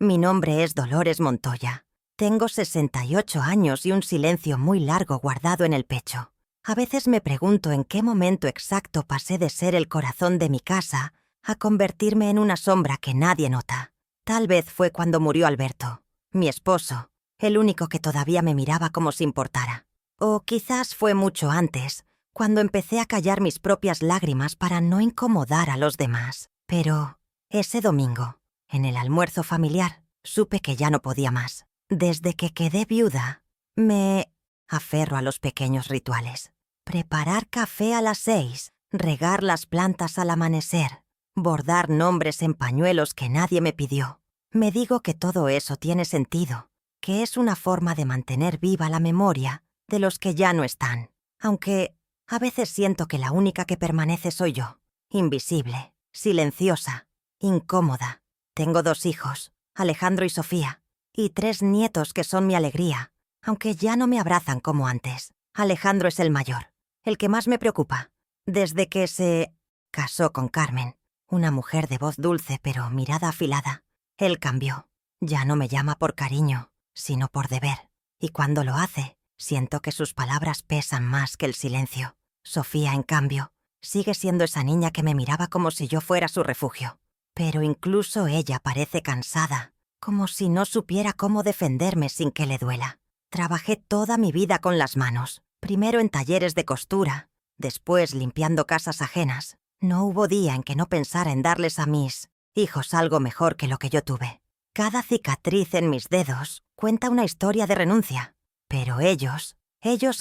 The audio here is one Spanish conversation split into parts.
Mi nombre es Dolores Montoya. Tengo 68 años y un silencio muy largo guardado en el pecho. A veces me pregunto en qué momento exacto pasé de ser el corazón de mi casa a convertirme en una sombra que nadie nota. Tal vez fue cuando murió Alberto, mi esposo, el único que todavía me miraba como si importara. O quizás fue mucho antes, cuando empecé a callar mis propias lágrimas para no incomodar a los demás. Pero ese domingo, en el almuerzo familiar, supe que ya no podía más. Desde que quedé viuda, me aferro a los pequeños rituales. Preparar café a las 6, regar las plantas al amanecer, bordar nombres en pañuelos que nadie me pidió. Me digo que todo eso tiene sentido, que es una forma de mantener viva la memoria de los que ya no están. Aunque a veces siento que la única que permanece soy yo, invisible, silenciosa, incómoda. Tengo 2 hijos, Alejandro y Sofía, y 3 nietos que son mi alegría, aunque ya no me abrazan como antes. Alejandro es el mayor, el que más me preocupa. Desde que se casó con Carmen, una mujer de voz dulce pero mirada afilada, él cambió. Ya no me llama por cariño, sino por deber. Y cuando lo hace, siento que sus palabras pesan más que el silencio. Sofía, en cambio, sigue siendo esa niña que me miraba como si yo fuera su refugio. Pero incluso ella parece cansada, como si no supiera cómo defenderme sin que le duela. Trabajé toda mi vida con las manos, primero en talleres de costura, después limpiando casas ajenas. No hubo día en que no pensara en darles a mis hijos algo mejor que lo que yo tuve. Cada cicatriz en mis dedos cuenta una historia de renuncia, pero ellos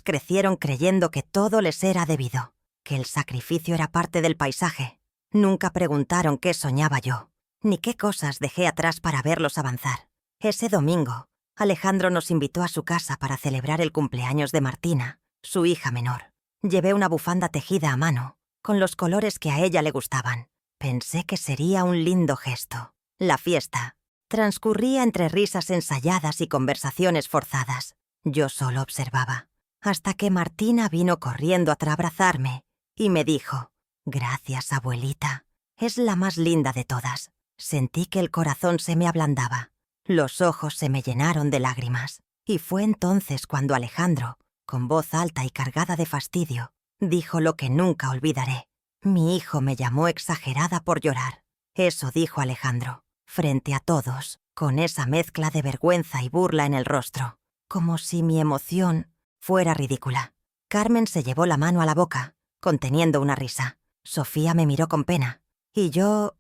crecieron creyendo que todo les era debido, que el sacrificio era parte del paisaje. Nunca preguntaron qué soñaba yo, ni qué cosas dejé atrás para verlos avanzar. Ese domingo, Alejandro nos invitó a su casa para celebrar el cumpleaños de Martina, su hija menor. Llevé una bufanda tejida a mano, con los colores que a ella le gustaban. Pensé que sería un lindo gesto. La fiesta transcurría entre risas ensayadas y conversaciones forzadas. Yo solo observaba, hasta que Martina vino corriendo a abrazarme y me dijo: «Gracias, abuelita. Es la más linda de todas». Sentí que el corazón se me ablandaba. Los ojos se me llenaron de lágrimas. Y fue entonces cuando Alejandro, con voz alta y cargada de fastidio, dijo lo que nunca olvidaré. Mi hijo me llamó exagerada por llorar. Eso dijo Alejandro, frente a todos, con esa mezcla de vergüenza y burla en el rostro, como si mi emoción fuera ridícula. Carmen se llevó la mano a la boca, conteniendo una risa. Sofía me miró con pena, y yo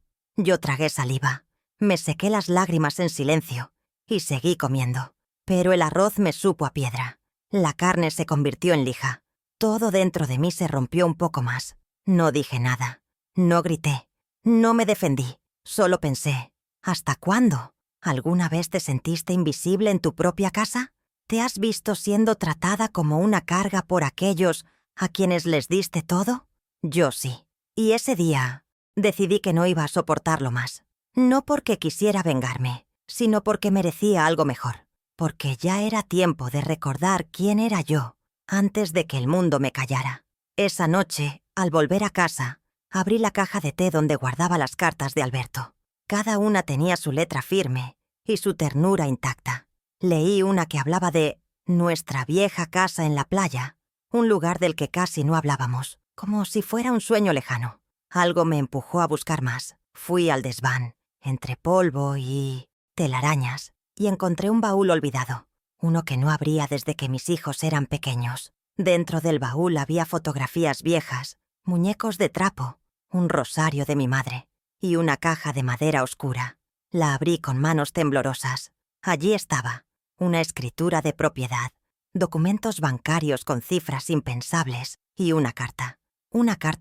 tragué saliva. Me sequé las lágrimas en silencio, y seguí comiendo. Pero el arroz me supo a piedra. La carne se convirtió en lija. Todo dentro de mí se rompió un poco más. No dije nada. No grité. No me defendí. Solo pensé: ¿hasta cuándo? ¿Alguna vez te sentiste invisible en tu propia casa? ¿Te has visto siendo tratada como una carga por aquellos a quienes les diste todo? Yo sí. Y ese día decidí que no iba a soportarlo más. No porque quisiera vengarme, sino porque merecía algo mejor. Porque ya era tiempo de recordar quién era yo antes de que el mundo me callara. Esa noche, al volver a casa, abrí la caja de té donde guardaba las cartas de Alberto. Cada una tenía su letra firme y su ternura intacta. Leí una que hablaba de nuestra vieja casa en la playa, un lugar del que casi no hablábamos, como si fuera un sueño lejano. Algo me empujó a buscar más. Fui al desván, entre polvo y telarañas, y encontré un baúl olvidado, uno que no abría desde que mis hijos eran pequeños. Dentro del baúl había fotografías viejas, muñecos de trapo, un rosario de mi madre y una caja de madera oscura. La abrí con manos temblorosas. Allí estaba, una escritura de propiedad, documentos bancarios con cifras impensables y una carta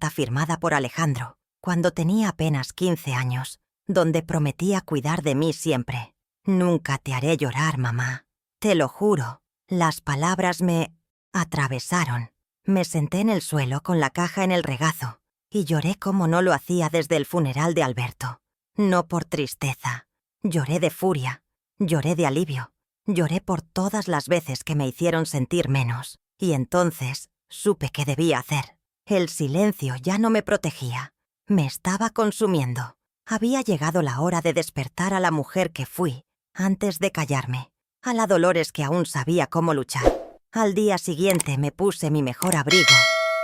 firmada por Alejandro, cuando tenía apenas 15 años, donde prometía cuidar de mí siempre. «Nunca te haré llorar, mamá. Te lo juro». Las palabras me atravesaron. Me senté en el suelo con la caja en el regazo y lloré como no lo hacía desde el funeral de Alberto. No por tristeza. Lloré de furia. Lloré de alivio. Lloré por todas las veces que me hicieron sentir menos. Y entonces supe qué debía hacer. El silencio ya no me protegía. Me estaba consumiendo. Había llegado la hora de despertar a la mujer que fui antes de callarme, a la Dolores que aún sabía cómo luchar. Al día siguiente me puse mi mejor abrigo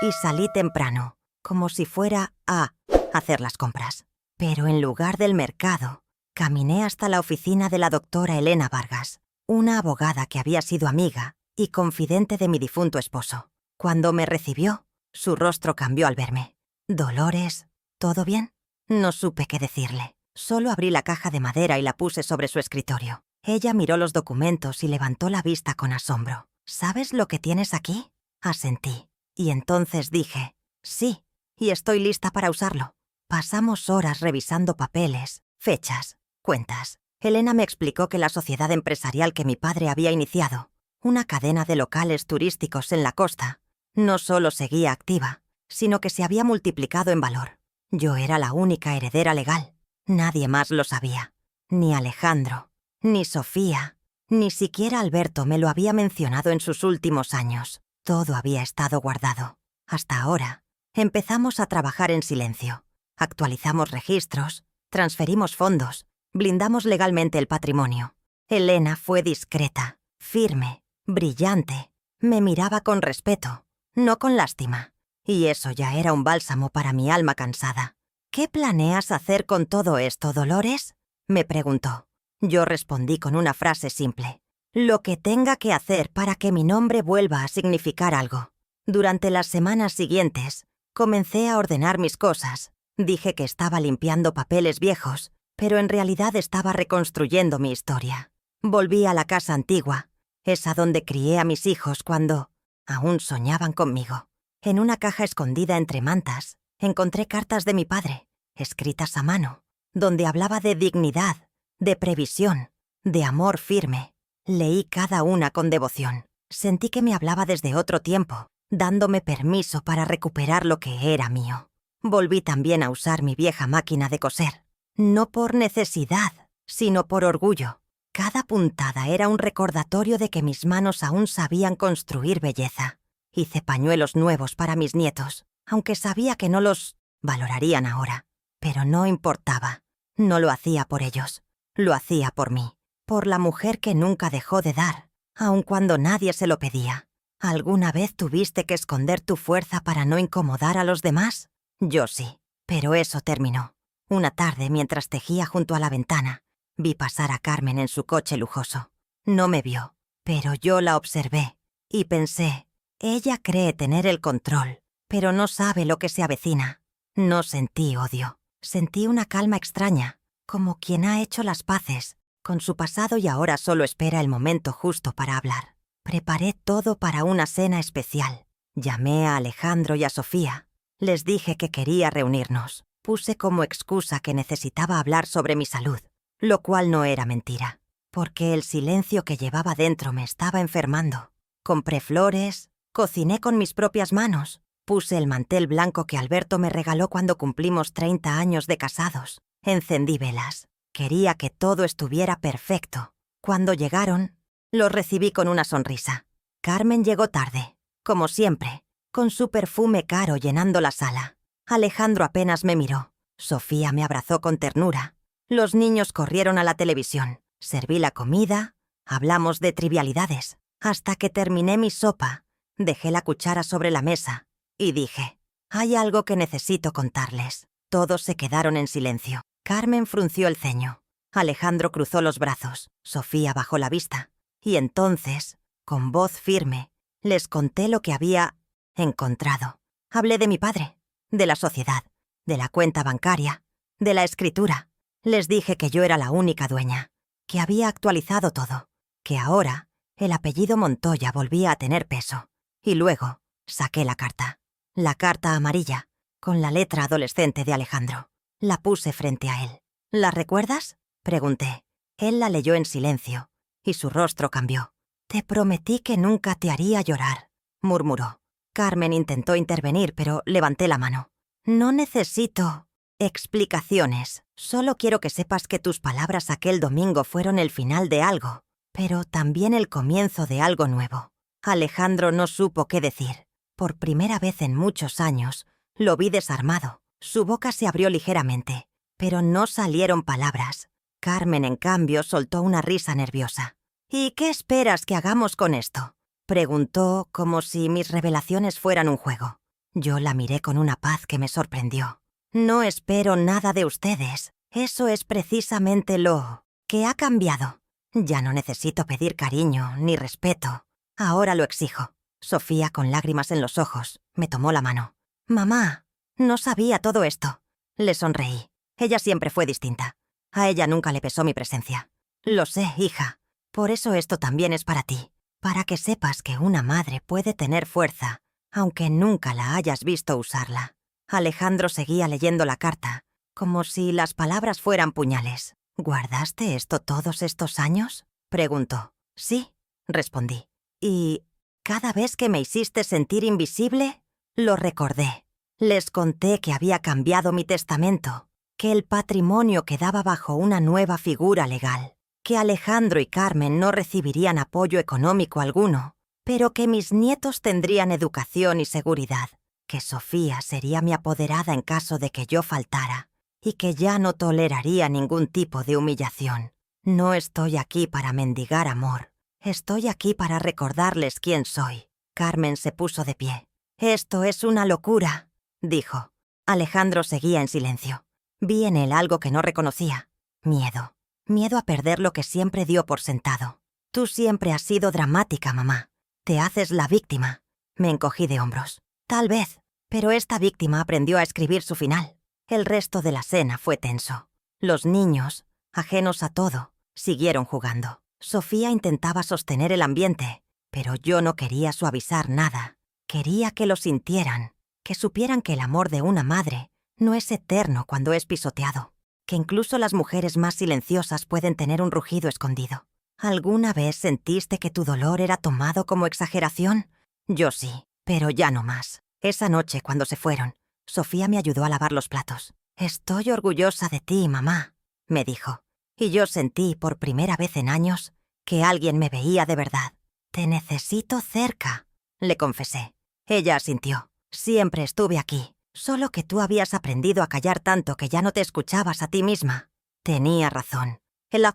y salí temprano, como si fuera a hacer las compras. Pero en lugar del mercado, caminé hasta la oficina de la doctora Elena Vargas, una abogada que había sido amiga y confidente de mi difunto esposo. Cuando me recibió, su rostro cambió al verme. «Dolores, ¿todo bien?» No supe qué decirle. Solo abrí la caja de madera y la puse sobre su escritorio. Ella miró los documentos y levantó la vista con asombro. «¿Sabes lo que tienes aquí?» Asentí. Y entonces dije, «Sí, y estoy lista para usarlo». Pasamos horas revisando papeles, fechas, cuentas. Elena me explicó que la sociedad empresarial que mi padre había iniciado, una cadena de locales turísticos en la costa, no solo seguía activa, sino que se había multiplicado en valor. Yo era la única heredera legal. Nadie más lo sabía. Ni Alejandro, ni Sofía, ni siquiera Alberto me lo había mencionado en sus últimos años. Todo había estado guardado. Hasta ahora, empezamos a trabajar en silencio. Actualizamos registros, transferimos fondos, blindamos legalmente el patrimonio. Elena fue discreta, firme, brillante. Me miraba con respeto, no con lástima. Y eso ya era un bálsamo para mi alma cansada. «¿Qué planeas hacer con todo esto, Dolores?», me preguntó. Yo respondí con una frase simple. «Lo que tenga que hacer para que mi nombre vuelva a significar algo». Durante las semanas siguientes, comencé a ordenar mis cosas. Dije que estaba limpiando papeles viejos, pero en realidad estaba reconstruyendo mi historia. Volví a la casa antigua, esa donde crié a mis hijos cuando aún soñaban conmigo. En una caja escondida entre mantas, encontré cartas de mi padre, escritas a mano, donde hablaba de dignidad, de previsión, de amor firme. Leí cada una con devoción. Sentí que me hablaba desde otro tiempo, dándome permiso para recuperar lo que era mío. Volví también a usar mi vieja máquina de coser, no por necesidad, sino por orgullo. Cada puntada era un recordatorio de que mis manos aún sabían construir belleza. Hice pañuelos nuevos para mis nietos, aunque sabía que no los valorarían ahora. Pero no importaba. No lo hacía por ellos. Lo hacía por mí. Por la mujer que nunca dejó de dar, aun cuando nadie se lo pedía. ¿Alguna vez tuviste que esconder tu fuerza para no incomodar a los demás? Yo sí, pero eso terminó. Una tarde, mientras tejía junto a la ventana, vi pasar a Carmen en su coche lujoso. No me vio, pero yo la observé y pensé, ella cree tener el control, pero no sabe lo que se avecina. No sentí odio, sentí una calma extraña, como quien ha hecho las paces con su pasado y ahora solo espera el momento justo para hablar. Preparé todo para una cena especial. Llamé a Alejandro y a Sofía. Les dije que quería reunirnos. Puse como excusa que necesitaba hablar sobre mi salud, lo cual no era mentira, porque el silencio que llevaba dentro me estaba enfermando. Compré flores, cociné con mis propias manos, puse el mantel blanco que Alberto me regaló cuando cumplimos 30 años de casados. Encendí velas. Quería que todo estuviera perfecto. Cuando llegaron, los recibí con una sonrisa. Carmen llegó tarde, como siempre, con su perfume caro llenando la sala. Alejandro apenas me miró. Sofía me abrazó con ternura. Los niños corrieron a la televisión. Serví la comida, hablamos de trivialidades, hasta que terminé mi sopa. Dejé la cuchara sobre la mesa y dije, «Hay algo que necesito contarles». Todos se quedaron en silencio. Carmen frunció el ceño. Alejandro cruzó los brazos. Sofía bajó la vista. Y entonces, con voz firme, les conté lo que había encontrado. Hablé de mi padre, de la sociedad, de la cuenta bancaria, de la escritura. Les dije que yo era la única dueña, que había actualizado todo, que ahora el apellido Montoya volvía a tener peso. Y luego saqué la carta amarilla, con la letra adolescente de Alejandro. La puse frente a él. «¿La recuerdas?», pregunté. Él la leyó en silencio, y su rostro cambió. «Te prometí que nunca te haría llorar», murmuró. Carmen intentó intervenir, pero levanté la mano. «No necesito explicaciones. Solo quiero que sepas que tus palabras aquel domingo fueron el final de algo, pero también el comienzo de algo nuevo». Alejandro no supo qué decir. Por primera vez en muchos años, lo vi desarmado. Su boca se abrió ligeramente, pero no salieron palabras. Carmen, en cambio, soltó una risa nerviosa. «¿Y qué esperas que hagamos con esto?», preguntó, como si mis revelaciones fueran un juego. Yo la miré con una paz que me sorprendió. «No espero nada de ustedes. Eso es precisamente lo que ha cambiado. Ya no necesito pedir cariño ni respeto. Ahora lo exijo». Sofía, con lágrimas en los ojos, me tomó la mano. «Mamá, no sabía todo esto». Le sonreí. Ella siempre fue distinta. A ella nunca le pesó mi presencia. «Lo sé, hija. Por eso esto también es para ti. Para que sepas que una madre puede tener fuerza, aunque nunca la hayas visto usarla». Alejandro seguía leyendo la carta, como si las palabras fueran puñales. «¿Guardaste esto todos estos años?», preguntó. «Sí», respondí. «Y cada vez que me hiciste sentir invisible, lo recordé. Les conté que había cambiado mi testamento, que el patrimonio quedaba bajo una nueva figura legal, que Alejandro y Carmen no recibirían apoyo económico alguno, pero que mis nietos tendrían educación y seguridad, que Sofía sería mi apoderada en caso de que yo faltara, y que ya no toleraría ningún tipo de humillación. No estoy aquí para mendigar amor. Estoy aquí para recordarles quién soy». Carmen se puso de pie. «Esto es una locura», dijo. Alejandro seguía en silencio. Vi en él algo que no reconocía. Miedo. Miedo a perder lo que siempre dio por sentado. «Tú siempre has sido dramática, mamá. Te haces la víctima». Me encogí de hombros. «Tal vez, pero esta víctima aprendió a escribir su final». El resto de la cena fue tenso. Los niños, ajenos a todo, siguieron jugando. Sofía intentaba sostener el ambiente, pero yo no quería suavizar nada. Quería que lo sintieran, que supieran que el amor de una madre no es eterno cuando es pisoteado, que incluso las mujeres más silenciosas pueden tener un rugido escondido. ¿Alguna vez sentiste que tu dolor era tomado como exageración? Yo sí, pero ya no más. Esa noche, cuando se fueron, Sofía me ayudó a lavar los platos. «Estoy orgullosa de ti, mamá», me dijo. Y yo sentí, por primera vez en años, que alguien me veía de verdad. «Te necesito cerca», le confesé. Ella asintió. «Siempre estuve aquí, solo que tú habías aprendido a callar tanto que ya no te escuchabas a ti misma». Tenía razón. El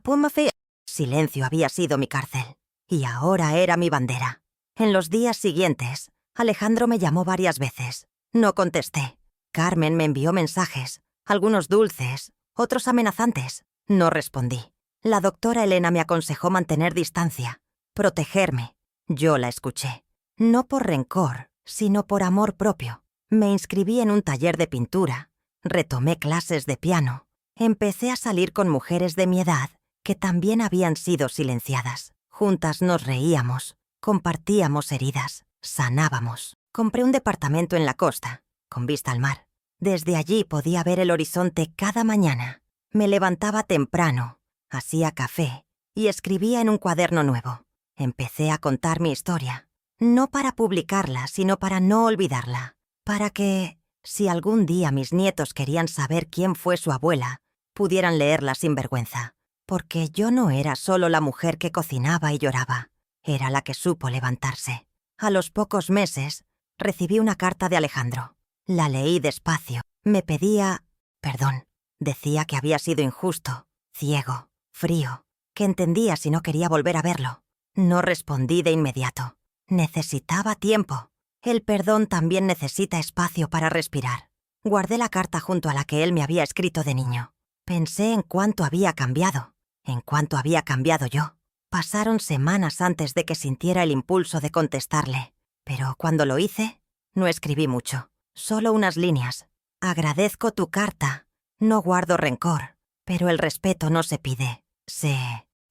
silencio había sido mi cárcel, y ahora era mi bandera. En los días siguientes, Alejandro me llamó varias veces. No contesté. Carmen me envió mensajes, algunos dulces, otros amenazantes. No respondí. La doctora Elena me aconsejó mantener distancia, protegerme. Yo la escuché. No por rencor, sino por amor propio. Me inscribí en un taller de pintura, retomé clases de piano, empecé a salir con mujeres de mi edad que también habían sido silenciadas. Juntas nos reíamos, compartíamos heridas, sanábamos. Compré un departamento en la costa, con vista al mar. Desde allí podía ver el horizonte cada mañana. Me levantaba temprano, hacía café y escribía en un cuaderno nuevo. Empecé a contar mi historia, no para publicarla, sino para no olvidarla, para que, si algún día mis nietos querían saber quién fue su abuela, pudieran leerla sin vergüenza, porque yo no era solo la mujer que cocinaba y lloraba, era la que supo levantarse. A los pocos meses, recibí una carta de Alejandro. La leí despacio. Me pedía perdón. Decía que había sido injusto, ciego, frío, que entendía si no quería volver a verlo. No respondí de inmediato. Necesitaba tiempo. El perdón también necesita espacio para respirar. Guardé la carta junto a la que él me había escrito de niño. Pensé en cuánto había cambiado, en cuánto había cambiado yo. Pasaron semanas antes de que sintiera el impulso de contestarle, pero cuando lo hice, no escribí mucho, solo unas líneas. «Agradezco tu carta. No guardo rencor, pero el respeto no se pide, se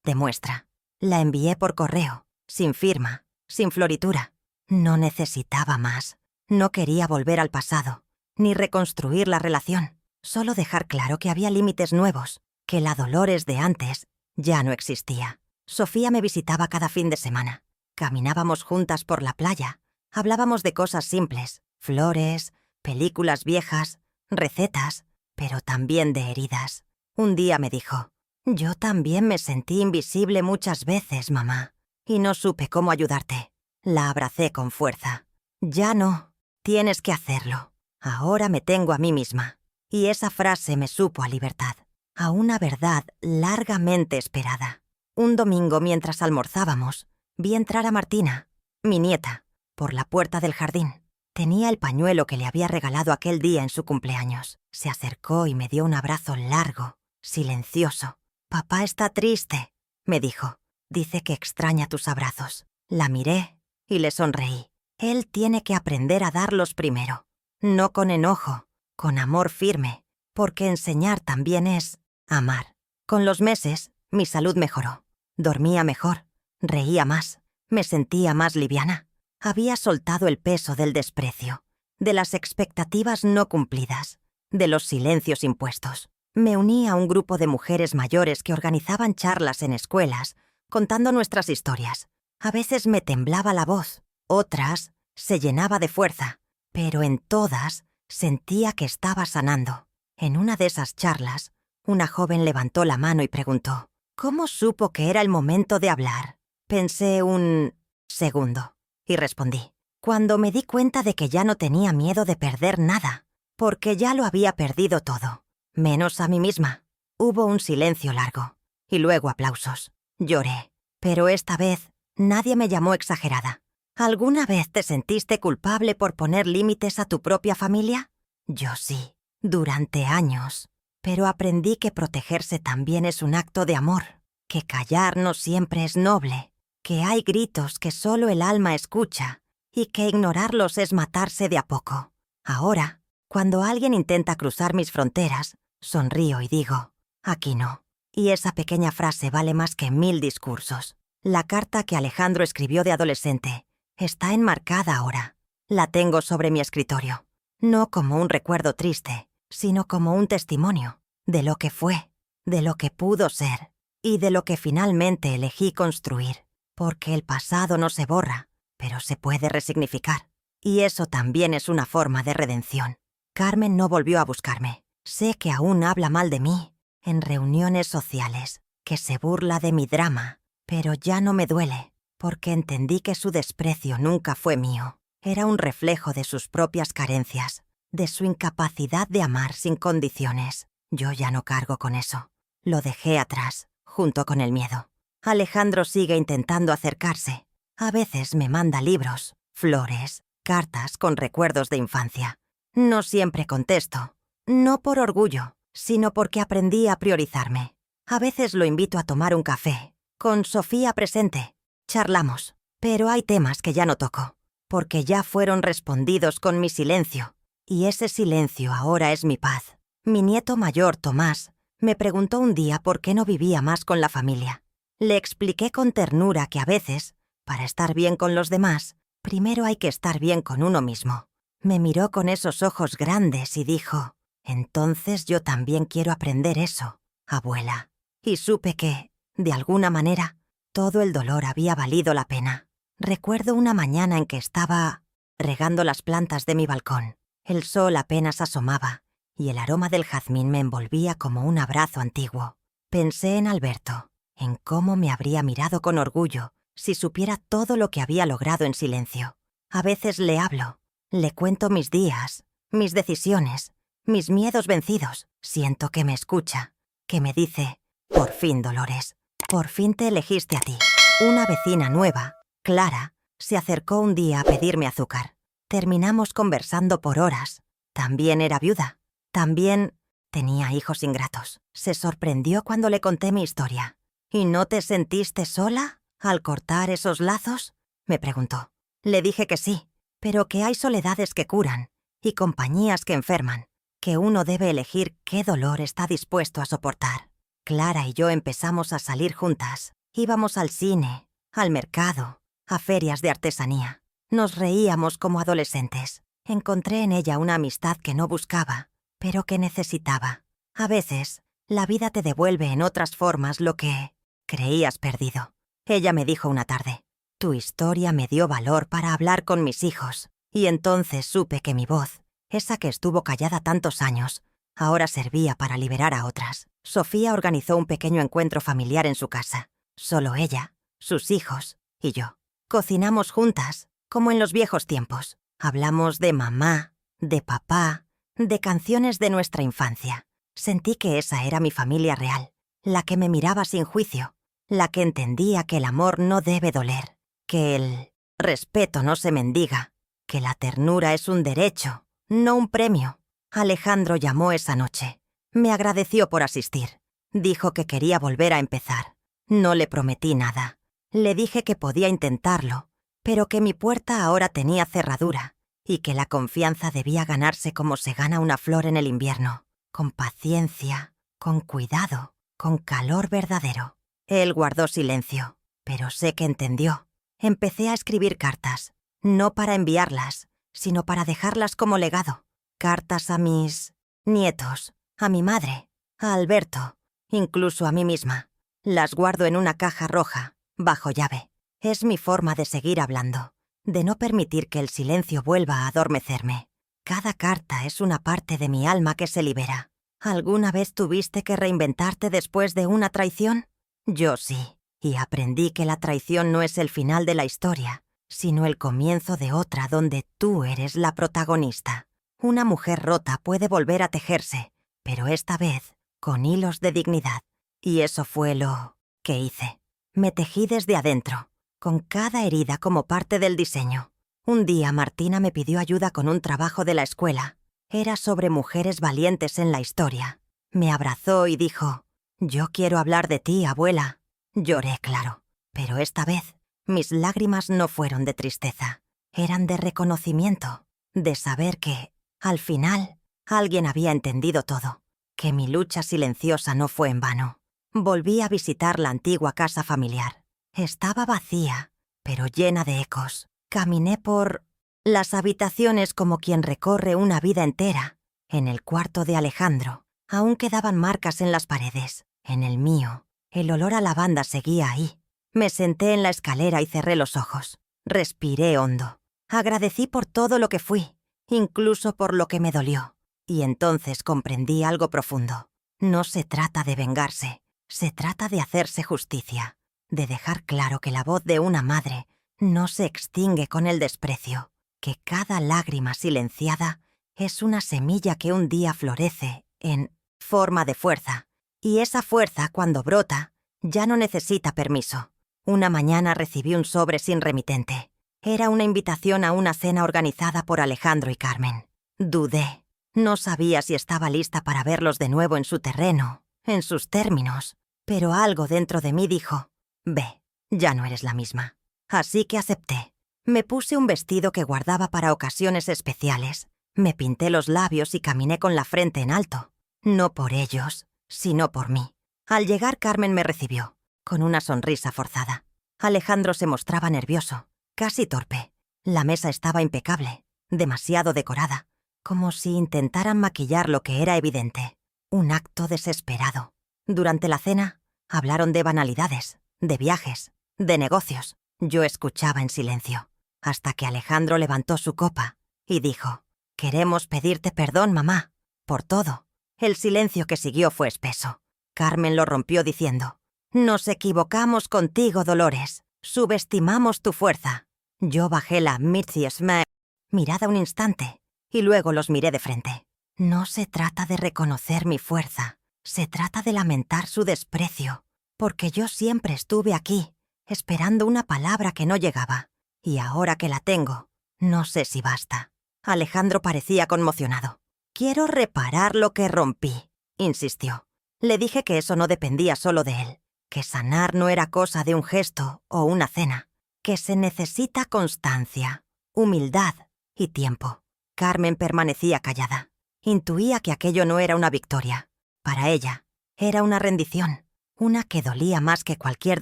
demuestra». La envié por correo, sin firma, sin floritura. No necesitaba más. No quería volver al pasado, ni reconstruir la relación. Solo dejar claro que había límites nuevos, que la Dolores de antes ya no existía. Sofía me visitaba cada fin de semana. Caminábamos juntas por la playa. Hablábamos de cosas simples, flores, películas viejas, recetas, pero también de heridas. Un día me dijo: «Yo también me sentí invisible muchas veces, mamá, y no supe cómo ayudarte». La abracé con fuerza. «Ya no, tienes que hacerlo. Ahora me tengo a mí misma». Y esa frase me supo a libertad. a una verdad largamente esperada. Un domingo, mientras almorzábamos, vi entrar a Martina, mi nieta, por la puerta del jardín. Tenía el pañuelo que le había regalado aquel día en su cumpleaños. Se acercó y me dio un abrazo largo, silencioso. «Papá está triste», me dijo. «Dice que extraña tus abrazos». La miré y le sonreí. Él tiene que aprender a darlos primero. No con enojo, con amor firme, porque enseñar también es amar. Con los meses, mi salud mejoró. Dormía mejor, reía más, me sentía más liviana. Había soltado el peso del desprecio, de las expectativas no cumplidas, de los silencios impuestos. Me uní a un grupo de mujeres mayores que organizaban charlas en escuelas, contando nuestras historias. A veces me temblaba la voz, otras se llenaba de fuerza, pero en todas sentía que estaba sanando. En una de esas charlas, una joven levantó la mano y preguntó: «¿Cómo supo que era el momento de hablar?» Pensé un segundo y respondí: «Cuando me di cuenta de que ya no tenía miedo de perder nada, porque ya lo había perdido todo, menos a mí misma». Hubo un silencio largo y luego aplausos. Lloré, pero esta vez nadie me llamó exagerada. ¿Alguna vez te sentiste culpable por poner límites a tu propia familia? Yo sí, durante años. Pero aprendí que protegerse también es un acto de amor, que callar no siempre es noble, que hay gritos que solo el alma escucha y que ignorarlos es matarse de a poco. Ahora, cuando alguien intenta cruzar mis fronteras, sonrío y digo: «Aquí no». Y esa pequeña frase vale más que 1000 discursos. La carta que Alejandro escribió de adolescente está enmarcada ahora. La tengo sobre mi escritorio, no como un recuerdo triste, sino como un testimonio de lo que fue, de lo que pudo ser y de lo que finalmente elegí construir. Porque el pasado no se borra, pero se puede resignificar. Y eso también es una forma de redención. Carmen no volvió a buscarme. Sé que aún habla mal de mí en reuniones sociales, que se burla de mi drama, pero ya no me duele, porque entendí que su desprecio nunca fue mío. Era un reflejo de sus propias carencias, de su incapacidad de amar sin condiciones. Yo ya no cargo con eso. Lo dejé atrás, junto con el miedo. Alejandro sigue intentando acercarse. A veces me manda libros, flores, cartas con recuerdos de infancia. No siempre contesto, no por orgullo, sino porque aprendí a priorizarme. A veces lo invito a tomar un café, con Sofía presente. Charlamos, pero hay temas que ya no toco, porque ya fueron respondidos con mi silencio, y ese silencio ahora es mi paz. Mi nieto mayor, Tomás, me preguntó un día por qué no vivía más con la familia. Le expliqué con ternura que a veces, para estar bien con los demás, primero hay que estar bien con uno mismo. Me miró con esos ojos grandes y dijo: «Entonces yo también quiero aprender eso, abuela». Y supe que, de alguna manera, todo el dolor había valido la pena. Recuerdo una mañana en que estaba regando las plantas de mi balcón. El sol apenas asomaba y el aroma del jazmín me envolvía como un abrazo antiguo. Pensé en Alberto, en cómo me habría mirado con orgullo si supiera todo lo que había logrado en silencio. A veces le hablo, le cuento mis días, mis decisiones, mis miedos vencidos. Siento que me escucha, que me dice: «Por fin, Dolores, por fin te elegiste a ti». Una vecina nueva, Clara, se acercó un día a pedirme azúcar. Terminamos conversando por horas. También era viuda. También tenía hijos ingratos. Se sorprendió cuando le conté mi historia. «¿Y no te sentiste sola al cortar esos lazos?», me preguntó. Le dije que sí, pero que hay soledades que curan y compañías que enferman, que uno debe elegir qué dolor está dispuesto a soportar. Clara y yo empezamos a salir juntas. Íbamos al cine, al mercado, a ferias de artesanía. Nos reíamos como adolescentes. Encontré en ella una amistad que no buscaba, pero que necesitaba. A veces, la vida te devuelve en otras formas lo que creías perdido. Ella me dijo una tarde: «Tu historia me dio valor para hablar con mis hijos». Y entonces supe que mi voz, esa que estuvo callada tantos años, ahora servía para liberar a otras. Sofía organizó un pequeño encuentro familiar en su casa. Solo ella, sus hijos y yo. Cocinamos juntas, como en los viejos tiempos. Hablamos de mamá, de papá, de canciones de nuestra infancia. Sentí que esa era mi familia real, la que me miraba sin juicio, la que entendía que el amor no debe doler, que el respeto no se mendiga, que la ternura es un derecho, no un premio. Alejandro llamó esa noche. Me agradeció por asistir. Dijo que quería volver a empezar. No le prometí nada. Le dije que podía intentarlo, pero que mi puerta ahora tenía cerradura y que la confianza debía ganarse como se gana una flor en el invierno, con paciencia, con cuidado, con calor verdadero. Él guardó silencio, pero sé que entendió. Empecé a escribir cartas, no para enviarlas, sino para dejarlas como legado. Cartas a mis nietos, a mi madre, a Alberto, incluso a mí misma. Las guardo en una caja roja, bajo llave. Es mi forma de seguir hablando, de no permitir que el silencio vuelva a adormecerme. Cada carta es una parte de mi alma que se libera. ¿Alguna vez tuviste que reinventarte después de una traición? Yo sí, y aprendí que la traición no es el final de la historia, sino el comienzo de otra donde tú eres la protagonista. Una mujer rota puede volver a tejerse, pero esta vez con hilos de dignidad. Y eso fue lo que hice. Me tejí desde adentro, con cada herida como parte del diseño. Un día Martina me pidió ayuda con un trabajo de la escuela. Era sobre mujeres valientes en la historia. Me abrazó y dijo: «Yo quiero hablar de ti, abuela». Lloré, claro, pero esta vez mis lágrimas no fueron de tristeza. Eran de reconocimiento, de saber que, al final, alguien había entendido todo, que mi lucha silenciosa no fue en vano. Volví a visitar la antigua casa familiar. Estaba vacía, pero llena de ecos. Caminé por las habitaciones como quien recorre una vida entera. En el cuarto de Alejandro aún quedaban marcas en las paredes. En el mío, el olor a lavanda seguía ahí. Me senté en la escalera y cerré los ojos. Respiré hondo. Agradecí por todo lo que fui, incluso por lo que me dolió. Y entonces comprendí algo profundo. No se trata de vengarse. Se trata de hacerse justicia, de dejar claro que la voz de una madre no se extingue con el desprecio, que cada lágrima silenciada es una semilla que un día florece en forma de fuerza, y esa fuerza, cuando brota, ya no necesita permiso. Una mañana recibí un sobre sin remitente. Era una invitación a una cena organizada por Alejandro y Carmen. Dudé. No sabía si estaba lista para verlos de nuevo en su terreno, en sus términos. Pero algo dentro de mí dijo: «Ve, ya no eres la misma». Así que acepté. Me puse un vestido que guardaba para ocasiones especiales. Me pinté los labios y caminé con la frente en alto. No por ellos, sino por mí. Al llegar, Carmen me recibió, con una sonrisa forzada. Alejandro se mostraba nervioso, casi torpe. La mesa estaba impecable, demasiado decorada, como si intentaran maquillar lo que era evidente. Un acto desesperado. Durante la cena, hablaron de banalidades, de viajes, de negocios. Yo escuchaba en silencio, hasta que Alejandro levantó su copa y dijo: «Queremos pedirte perdón, mamá, por todo». El silencio que siguió fue espeso. Carmen lo rompió diciendo: «Nos equivocamos contigo, Dolores. Subestimamos tu fuerza». Yo bajé la mirada un instante y luego los miré de frente. No se trata de reconocer mi fuerza. Se trata de lamentar su desprecio, porque yo siempre estuve aquí, esperando una palabra que no llegaba, y ahora que la tengo, no sé si basta. Alejandro parecía conmocionado. «Quiero reparar lo que rompí», insistió. Le dije que eso no dependía solo de él, que sanar no era cosa de un gesto o una cena, que se necesita constancia, humildad y tiempo. Carmen permanecía callada. Intuía que aquello no era una victoria. Para ella, era una rendición, una que dolía más que cualquier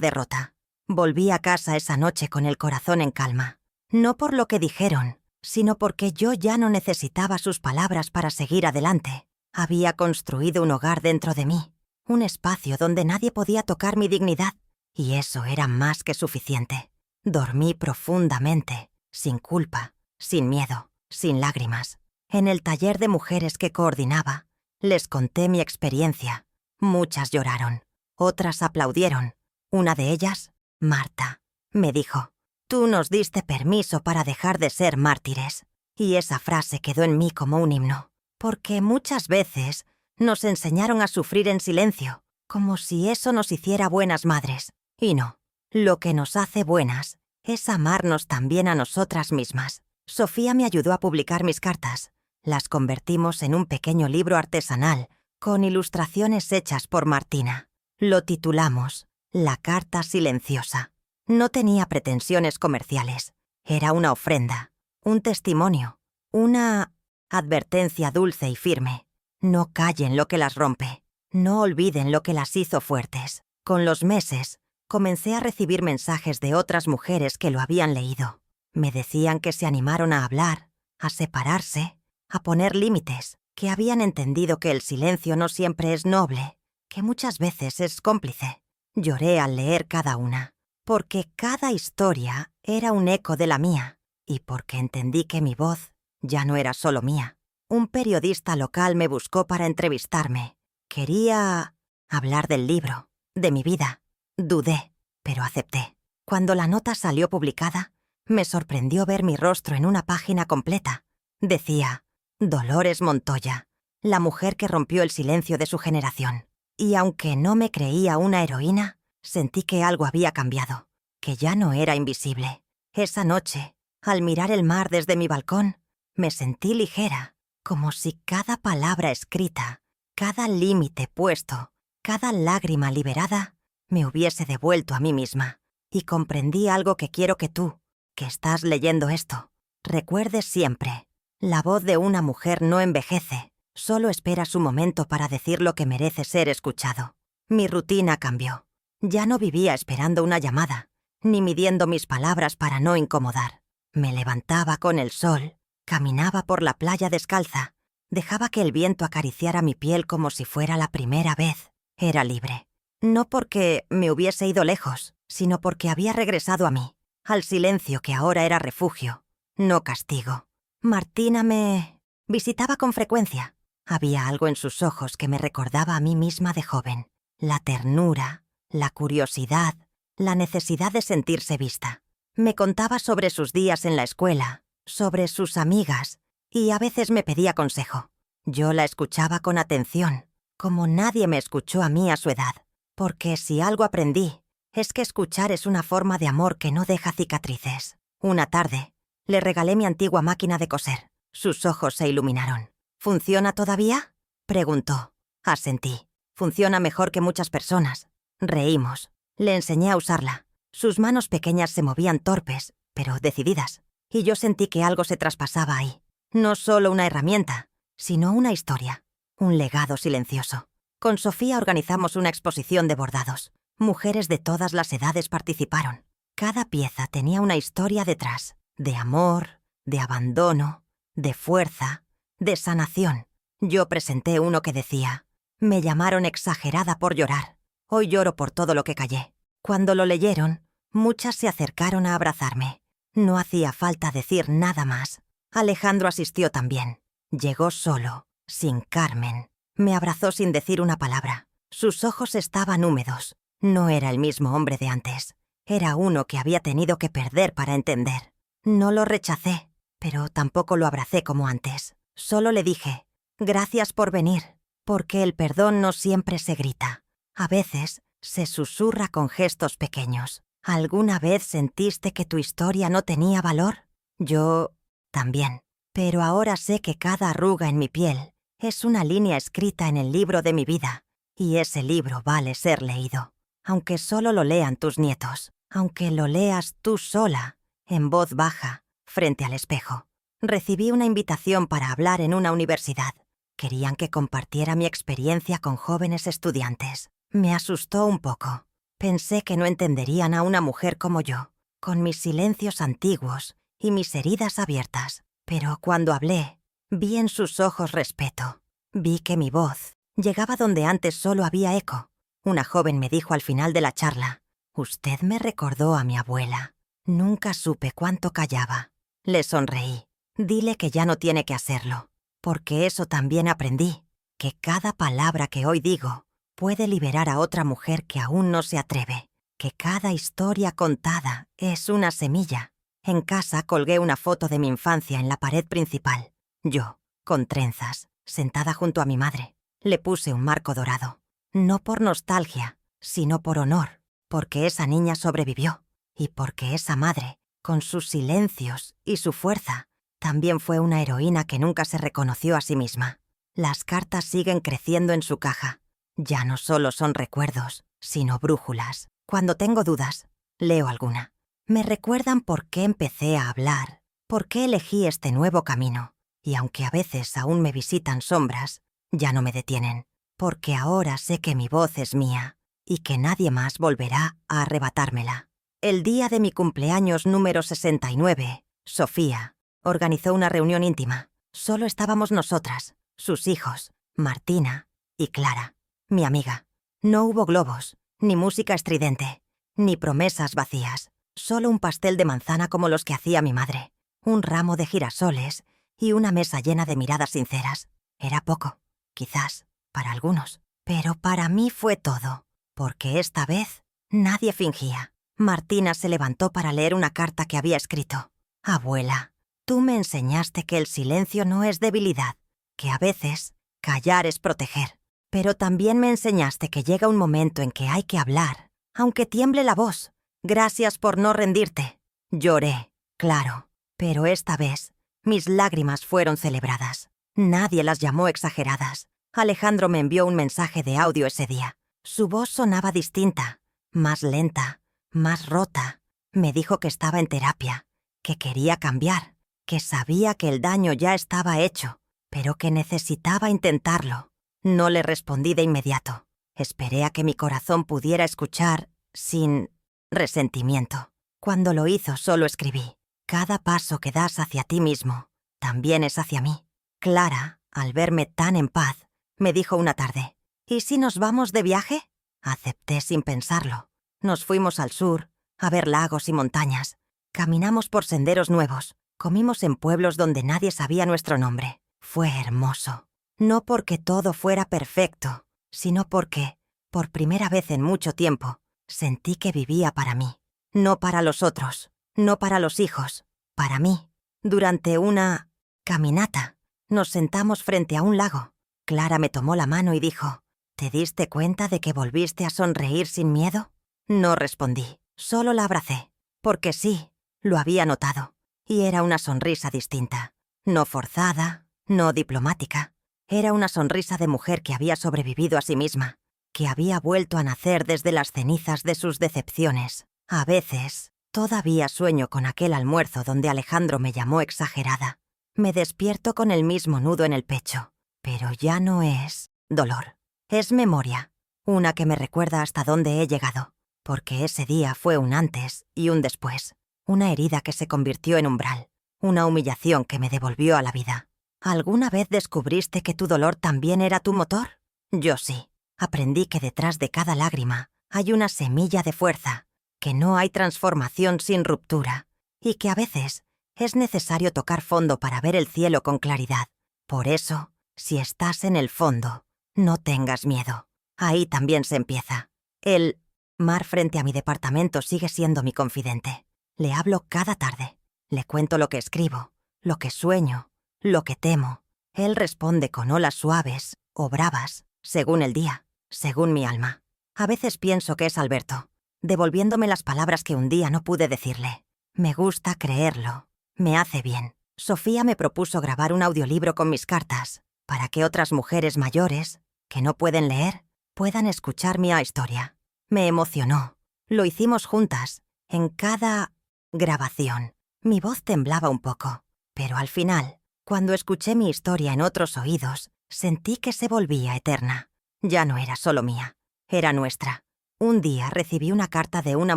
derrota. Volví a casa esa noche con el corazón en calma, no por lo que dijeron, sino porque yo ya no necesitaba sus palabras para seguir adelante. Había construido un hogar dentro de mí, un espacio donde nadie podía tocar mi dignidad, y eso era más que suficiente. Dormí profundamente, sin culpa, sin miedo, sin lágrimas. En el taller de mujeres que coordinaba, les conté mi experiencia. Muchas lloraron, otras aplaudieron. Una de ellas, Marta, me dijo: «Tú nos diste permiso para dejar de ser mártires». Y esa frase quedó en mí como un himno, porque muchas veces Nos enseñaron a sufrir en silencio, como si eso nos hiciera buenas madres. Y no, lo que nos hace buenas es amarnos también a nosotras mismas. Sofía me ayudó a publicar mis cartas. Las convertimos en un pequeño libro artesanal con ilustraciones hechas por Martina. Lo titulamos La carta silenciosa. No tenía pretensiones comerciales. Era una ofrenda, un testimonio, una advertencia dulce y firme. No callen lo que las rompe. No olviden lo que las hizo fuertes. Con los meses, comencé a recibir mensajes de otras mujeres que lo habían leído. Me decían que se animaron a hablar, a separarse, a poner límites, que habían entendido que el silencio no siempre es noble, que muchas veces es cómplice. Lloré al leer cada una, porque cada historia era un eco de la mía, y porque entendí que mi voz ya no era solo mía. Un periodista local me buscó para entrevistarme. Quería hablar del libro, de mi vida. Dudé, pero acepté. Cuando la nota salió publicada, me sorprendió ver mi rostro en una página completa. Decía, Dolores Montoya, la mujer que rompió el silencio de su generación. Y aunque no me creía una heroína, sentí que algo había cambiado, que ya no era invisible. Esa noche, al mirar el mar desde mi balcón, me sentí ligera, como si cada palabra escrita, cada límite puesto, cada lágrima liberada, me hubiese devuelto a mí misma. Y comprendí algo que quiero que tú, que estás leyendo esto, recuerdes siempre. La voz de una mujer no envejece, solo espera su momento para decir lo que merece ser escuchado. Mi rutina cambió. Ya no vivía esperando una llamada, ni midiendo mis palabras para no incomodar. Me levantaba con el sol, caminaba por la playa descalza, dejaba que el viento acariciara mi piel como si fuera la primera vez. Era libre. No porque me hubiese ido lejos, sino porque había regresado a mí, al silencio que ahora era refugio, no castigo. Martina me visitaba con frecuencia. Había algo en sus ojos que me recordaba a mí misma de joven. La ternura, la curiosidad, la necesidad de sentirse vista. Me contaba sobre sus días en la escuela, sobre sus amigas, y a veces me pedía consejo. Yo la escuchaba con atención, como nadie me escuchó a mí a su edad. Porque si algo aprendí, es que escuchar es una forma de amor que no deja cicatrices. Una tarde, le regalé mi antigua máquina de coser. Sus ojos se iluminaron. ¿Funciona todavía?, preguntó. Asentí. Funciona mejor que muchas personas. Reímos. Le enseñé a usarla. Sus manos pequeñas se movían torpes, pero decididas. Y yo sentí que algo se traspasaba ahí. No solo una herramienta, sino una historia. Un legado silencioso. Con Sofía organizamos una exposición de bordados. Mujeres de todas las edades participaron. Cada pieza tenía una historia detrás, de amor, de abandono, de fuerza, de sanación. Yo presenté uno que decía, me llamaron exagerada por llorar. Hoy lloro por todo lo que callé. Cuando lo leyeron, muchas se acercaron a abrazarme. No hacía falta decir nada más. Alejandro asistió también. Llegó solo, sin Carmen. Me abrazó sin decir una palabra. Sus ojos estaban húmedos. No era el mismo hombre de antes. Era uno que había tenido que perder para entender. No lo rechacé, pero tampoco lo abracé como antes. Solo le dije, gracias por venir, porque el perdón no siempre se grita. A veces se susurra con gestos pequeños. ¿Alguna vez sentiste que tu historia no tenía valor? Yo también. Pero ahora sé que cada arruga en mi piel es una línea escrita en el libro de mi vida, y ese libro vale ser leído. Aunque solo lo lean tus nietos, aunque lo leas tú sola, en voz baja, frente al espejo. Recibí una invitación para hablar en una universidad. Querían que compartiera mi experiencia con jóvenes estudiantes. Me asustó un poco. Pensé que no entenderían a una mujer como yo, con mis silencios antiguos y mis heridas abiertas. Pero cuando hablé, vi en sus ojos respeto. Vi que mi voz llegaba donde antes solo había eco. Una joven me dijo al final de la charla, «Usted me recordó a mi abuela. Nunca supe cuánto callaba». Le sonreí. Dile que ya no tiene que hacerlo, porque eso también aprendí, que cada palabra que hoy digo puede liberar a otra mujer que aún no se atreve, que cada historia contada es una semilla. En casa colgué una foto de mi infancia en la pared principal. Yo, con trenzas, sentada junto a mi madre. Le puse un marco dorado. No por nostalgia, sino por honor, porque esa niña sobrevivió y porque esa madre, con sus silencios y su fuerza, también fue una heroína que nunca se reconoció a sí misma. Las cartas siguen creciendo en su caja. Ya no solo son recuerdos, sino brújulas. Cuando tengo dudas, leo alguna. Me recuerdan por qué empecé a hablar, por qué elegí este nuevo camino. Y aunque a veces aún me visitan sombras, ya no me detienen, porque ahora sé que mi voz es mía y que nadie más volverá a arrebatármela. El día de mi cumpleaños número 69, Sofía organizó una reunión íntima. Solo estábamos nosotras, sus hijos, Martina y Clara, mi amiga. No hubo globos, ni música estridente, ni promesas vacías. Solo un pastel de manzana como los que hacía mi madre, un ramo de girasoles y una mesa llena de miradas sinceras. Era poco, quizás, para algunos, pero para mí fue todo, porque esta vez nadie fingía. Martina se levantó para leer una carta que había escrito. Abuela, tú me enseñaste que el silencio no es debilidad, que a veces callar es proteger, pero también me enseñaste que llega un momento en que hay que hablar, aunque tiemble la voz. Gracias por no rendirte. Lloré, claro, pero esta vez mis lágrimas fueron celebradas. Nadie las llamó exageradas. Alejandro me envió un mensaje de audio ese día. Su voz sonaba distinta, más lenta, más rota. Me dijo que estaba en terapia, que quería cambiar, que sabía que el daño ya estaba hecho, pero que necesitaba intentarlo. No le respondí de inmediato. Esperé a que mi corazón pudiera escuchar sin resentimiento. Cuando lo hizo, solo escribí: cada paso que das hacia ti mismo también es hacia mí. Clara, al verme tan en paz, me dijo una tarde: ¿y si nos vamos de viaje? Acepté sin pensarlo. Nos fuimos al sur, a ver lagos y montañas. Caminamos por senderos nuevos. Comimos en pueblos donde nadie sabía nuestro nombre. Fue hermoso. No porque todo fuera perfecto, sino porque, por primera vez en mucho tiempo, sentí que vivía para mí. No para los otros, no para los hijos, para mí. Durante una caminata, nos sentamos frente a un lago. Clara me tomó la mano y dijo: ¿te diste cuenta de que volviste a sonreír sin miedo? No respondí, solo la abracé, porque sí, lo había notado. Y era una sonrisa distinta, no forzada, no diplomática. Era una sonrisa de mujer que había sobrevivido a sí misma, que había vuelto a nacer desde las cenizas de sus decepciones. A veces, todavía sueño con aquel almuerzo donde Alejandro me llamó exagerada. Me despierto con el mismo nudo en el pecho, pero ya no es dolor. Es memoria, una que me recuerda hasta dónde he llegado, porque ese día fue un antes y un después, una herida que se convirtió en umbral, una humillación que me devolvió a la vida. ¿Alguna vez descubriste que tu dolor también era tu motor? Yo sí. Aprendí que detrás de cada lágrima hay una semilla de fuerza, que no hay transformación sin ruptura, y que a veces es necesario tocar fondo para ver el cielo con claridad. Por eso, si estás en el fondo, no tengas miedo. Ahí también se empieza. El mar frente a mi departamento sigue siendo mi confidente. Le hablo cada tarde. Le cuento lo que escribo, lo que sueño, lo que temo. Él responde con olas suaves o bravas, según el día, según mi alma. A veces pienso que es Alberto, devolviéndome las palabras que un día no pude decirle. Me gusta creerlo. Me hace bien. Sofía me propuso grabar un audiolibro con mis cartas, para que otras mujeres mayores, que no pueden leer, puedan escuchar mi historia. Me emocionó. Lo hicimos juntas, en cada grabación. Mi voz temblaba un poco, pero al final, cuando escuché mi historia en otros oídos, sentí que se volvía eterna. Ya no era solo mía, era nuestra. Un día recibí una carta de una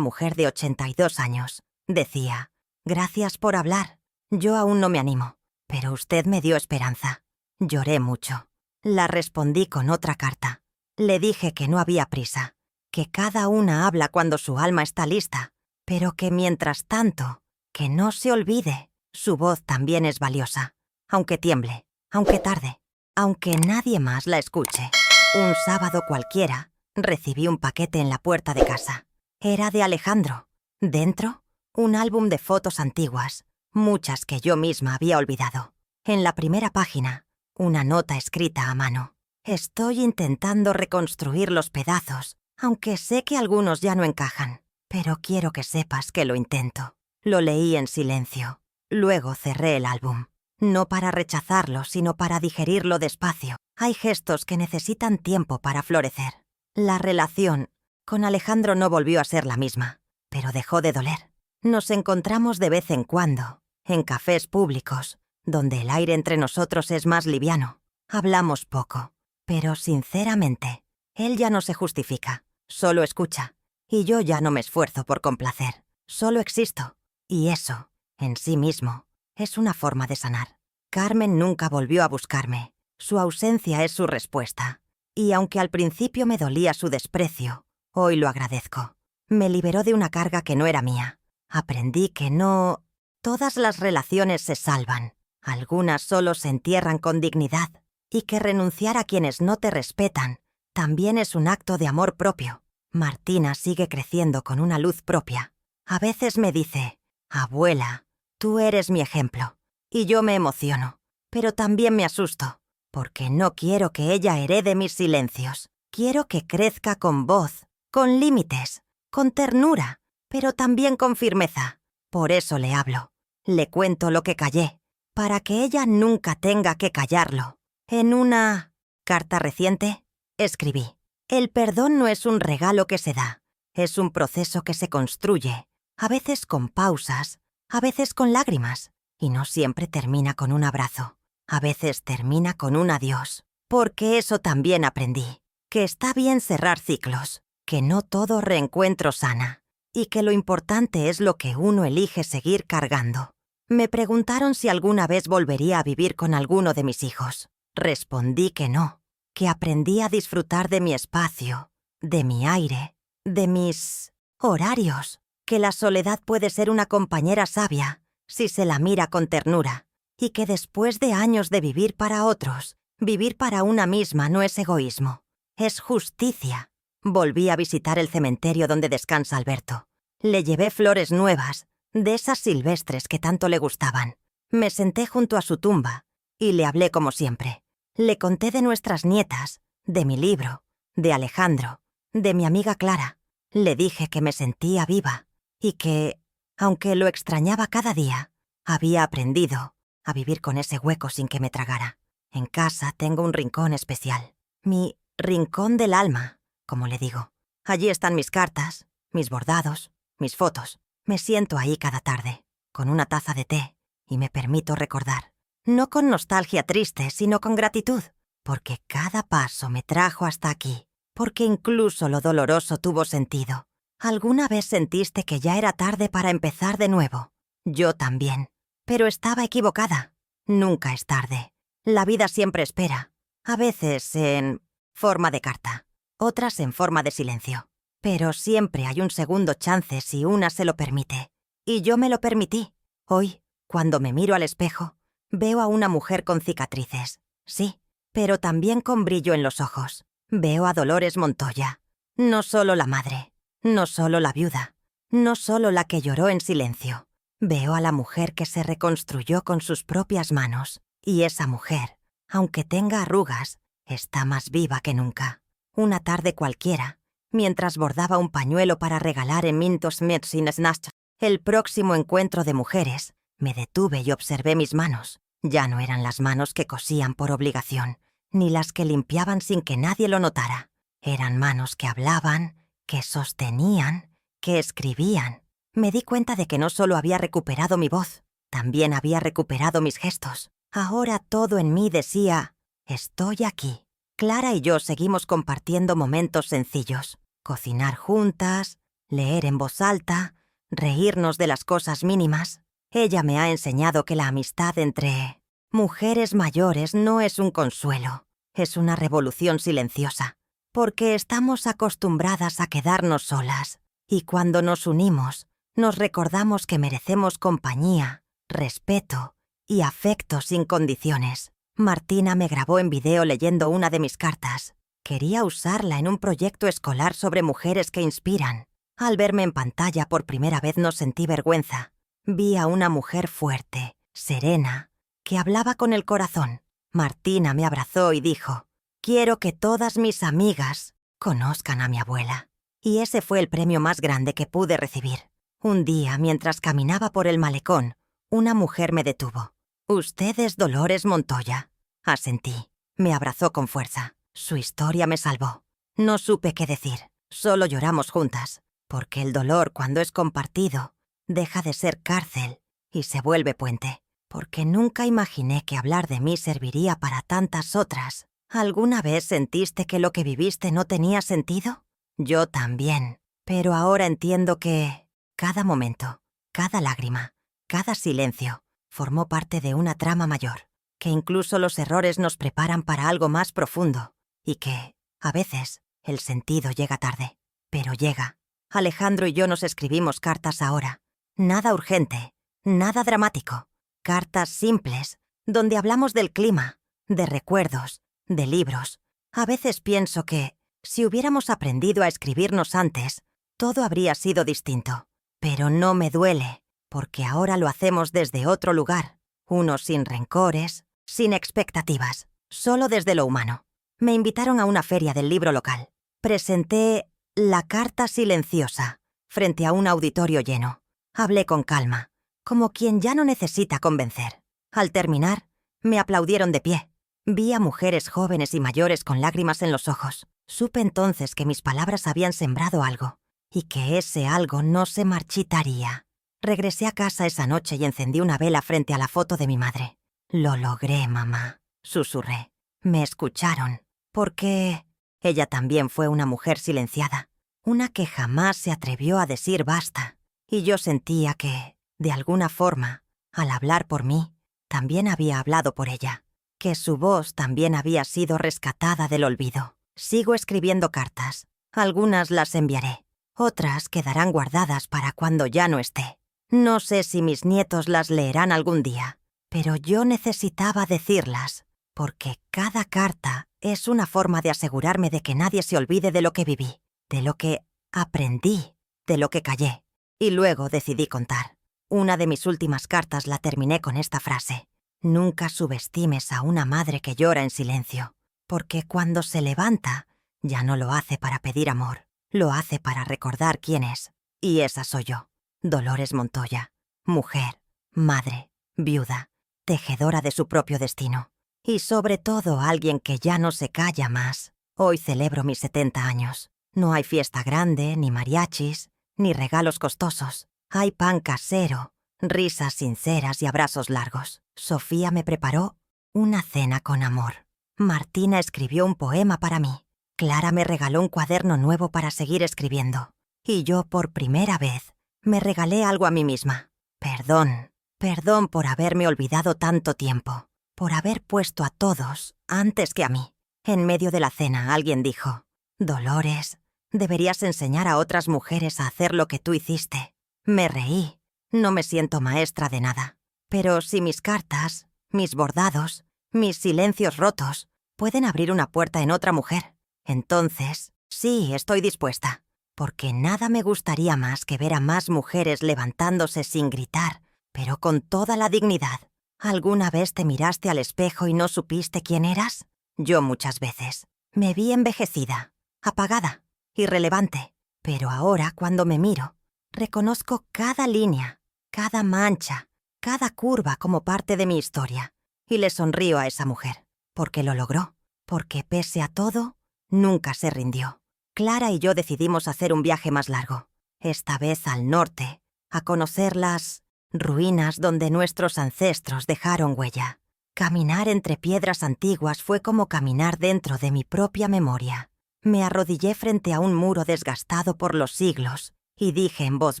mujer de 82 años. Decía: gracias por hablar. Yo aún no me animo, pero usted me dio esperanza. Lloré mucho. La respondí con otra carta. Le dije que no había prisa, que cada una habla cuando su alma está lista, pero que mientras tanto, que no se olvide, su voz también es valiosa, aunque tiemble, aunque tarde, aunque nadie más la escuche. Un sábado cualquiera, recibí un paquete en la puerta de casa. Era de Alejandro. Dentro, un álbum de fotos antiguas, muchas que yo misma había olvidado. En la primera página, una nota escrita a mano. Estoy intentando reconstruir los pedazos, aunque sé que algunos ya no encajan. Pero quiero que sepas que lo intento. Lo leí en silencio. Luego cerré el álbum. No para rechazarlo, sino para digerirlo despacio. Hay gestos que necesitan tiempo para florecer. La relación con Alejandro no volvió a ser la misma, pero dejó de doler. Nos encontramos de vez en cuando, en cafés públicos, donde el aire entre nosotros es más liviano. Hablamos poco, pero sinceramente, él ya no se justifica, solo escucha. Y yo ya no me esfuerzo por complacer, solo existo. Y eso, en sí mismo, es una forma de sanar. Carmen nunca volvió a buscarme. Su ausencia es su respuesta. Y aunque al principio me dolía su desprecio, hoy lo agradezco. Me liberó de una carga que no era mía. Aprendí que no... Todas las relaciones se salvan. Algunas solo se entierran con dignidad. Y que renunciar a quienes no te respetan también es un acto de amor propio. Martina sigue creciendo con una luz propia. A veces me dice, abuela, tú eres mi ejemplo. Y yo me emociono, pero también me asusto, porque no quiero que ella herede mis silencios. Quiero que crezca con voz, con límites, con ternura, pero también con firmeza. Por eso le hablo. Le cuento lo que callé, para que ella nunca tenga que callarlo. En una carta reciente, escribí: el perdón no es un regalo que se da, es un proceso que se construye, a veces con pausas, a veces con lágrimas, y no siempre termina con un abrazo, a veces termina con un adiós, porque eso también aprendí, que está bien cerrar ciclos, que no todo reencuentro sana, y que lo importante es lo que uno elige seguir cargando. Me preguntaron si alguna vez volvería a vivir con alguno de mis hijos. Respondí que no, que aprendí a disfrutar de mi espacio, de mi aire, de mis horarios, que la soledad puede ser una compañera sabia si se la mira con ternura, y que después de años de vivir para otros, vivir para una misma no es egoísmo, es justicia. Volví a visitar el cementerio donde descansa Alberto. Le llevé flores nuevas, de esas silvestres que tanto le gustaban. Me senté junto a su tumba y le hablé como siempre. Le conté de nuestras nietas, de mi libro, de Alejandro, de mi amiga Clara. Le dije que me sentía viva y que, aunque lo extrañaba cada día, había aprendido a vivir con ese hueco sin que me tragara. En casa tengo un rincón especial, mi rincón del alma, como le digo. Allí están mis cartas, mis bordados, mis fotos. Me siento ahí cada tarde, con una taza de té, y me permito recordar. No con nostalgia triste, sino con gratitud, porque cada paso me trajo hasta aquí, porque incluso lo doloroso tuvo sentido. ¿Alguna vez sentiste que ya era tarde para empezar de nuevo? Yo también, pero estaba equivocada. Nunca es tarde. La vida siempre espera, a veces en forma de carta, otras en forma de silencio. Pero siempre hay un segundo chance si una se lo permite. Y yo me lo permití. Hoy, cuando me miro al espejo, veo a una mujer con cicatrices, sí, pero también con brillo en los ojos. Veo a Dolores Montoya, no solo la madre, no solo la viuda, no solo la que lloró en silencio. Veo a la mujer que se reconstruyó con sus propias manos. Y esa mujer, aunque tenga arrugas, está más viva que nunca. Una tarde cualquiera, mientras bordaba un pañuelo para regalar en Mintos Metzinesnast, el próximo encuentro de mujeres, me detuve y observé mis manos. Ya no eran las manos que cosían por obligación, ni las que limpiaban sin que nadie lo notara. Eran manos que hablaban, que sostenían, que escribían. Me di cuenta de que no solo había recuperado mi voz, también había recuperado mis gestos. Ahora todo en mí decía, estoy aquí. Clara y yo seguimos compartiendo momentos sencillos. Cocinar juntas, leer en voz alta, reírnos de las cosas mínimas. Ella me ha enseñado que la amistad entre mujeres mayores no es un consuelo, es una revolución silenciosa, porque estamos acostumbradas a quedarnos solas, y cuando nos unimos, nos recordamos que merecemos compañía, respeto y afecto sin condiciones. Martina me grabó en video leyendo una de mis cartas. Quería usarla en un proyecto escolar sobre mujeres que inspiran. Al verme en pantalla por primera vez no sentí vergüenza. Vi a una mujer fuerte, serena, que hablaba con el corazón. Martina me abrazó y dijo, Quiero que todas mis amigas conozcan a mi abuela. Y ese fue el premio más grande que pude recibir. Un día, mientras caminaba por el malecón, una mujer me detuvo. «¿Usted es Dolores Montoya?» Asentí. Me abrazó con fuerza. Su historia me salvó. No supe qué decir. Solo lloramos juntas. Porque el dolor, cuando es compartido, deja de ser cárcel y se vuelve puente. Porque nunca imaginé que hablar de mí serviría para tantas otras. ¿Alguna vez sentiste que lo que viviste no tenía sentido? Yo también. Pero ahora entiendo que cada momento, cada lágrima, cada silencio formó parte de una trama mayor. Que incluso los errores nos preparan para algo más profundo. Y que, a veces, el sentido llega tarde. Pero llega. Alejandro y yo nos escribimos cartas ahora. Nada urgente, nada dramático. Cartas simples, donde hablamos del clima, de recuerdos, de libros. A veces pienso que, si hubiéramos aprendido a escribirnos antes, todo habría sido distinto. Pero no me duele, porque ahora lo hacemos desde otro lugar. Uno sin rencores, sin expectativas, solo desde lo humano. Me invitaron a una feria del libro local. Presenté La carta silenciosa frente a un auditorio lleno. Hablé con calma, como quien ya no necesita convencer. Al terminar, me aplaudieron de pie. Vi a mujeres jóvenes y mayores con lágrimas en los ojos. Supe entonces que mis palabras habían sembrado algo, y que ese algo no se marchitaría. Regresé a casa esa noche y encendí una vela frente a la foto de mi madre. «Lo logré, mamá», susurré. Me escucharon, porque ella también fue una mujer silenciada, una que jamás se atrevió a decir basta. Y yo sentía que, de alguna forma, al hablar por mí, también había hablado por ella, que su voz también había sido rescatada del olvido. Sigo escribiendo cartas. Algunas las enviaré. Otras quedarán guardadas para cuando ya no esté. No sé si mis nietos las leerán algún día, pero yo necesitaba decirlas, porque cada carta es una forma de asegurarme de que nadie se olvide de lo que viví, de lo que aprendí, de lo que callé. Y luego decidí contar. Una de mis últimas cartas la terminé con esta frase: «Nunca subestimes a una madre que llora en silencio, porque cuando se levanta, ya no lo hace para pedir amor, lo hace para recordar quién es». Y esa soy yo, Dolores Montoya, mujer, madre, viuda, tejedora de su propio destino. Y sobre todo alguien que ya no se calla más. Hoy celebro mis 70 años. No hay fiesta grande, ni mariachis, ni regalos costosos. Hay pan casero, risas sinceras y abrazos largos. Sofía me preparó una cena con amor. Martina escribió un poema para mí. Clara me regaló un cuaderno nuevo para seguir escribiendo. Y yo, por primera vez, me regalé algo a mí misma. Perdón por haberme olvidado tanto tiempo, por haber puesto a todos antes que a mí. En medio de la cena alguien dijo: «Dolores, deberías enseñar a otras mujeres a hacer lo que tú hiciste». Me reí. No me siento maestra de nada. Pero si mis cartas, mis bordados, mis silencios rotos pueden abrir una puerta en otra mujer, entonces sí, estoy dispuesta. Porque nada me gustaría más que ver a más mujeres levantándose sin gritar, pero con toda la dignidad. ¿Alguna vez te miraste al espejo y no supiste quién eras? Yo muchas veces. Me vi envejecida, apagada, irrelevante. Pero ahora, cuando me miro, reconozco cada línea, cada mancha, cada curva como parte de mi historia. Y le sonrío a esa mujer, porque lo logró, porque pese a todo, nunca se rindió. Clara y yo decidimos hacer un viaje más largo, esta vez al norte, a conocer las ruinas donde nuestros ancestros dejaron huella. Caminar entre piedras antiguas fue como caminar dentro de mi propia memoria. Me arrodillé frente a un muro desgastado por los siglos y dije en voz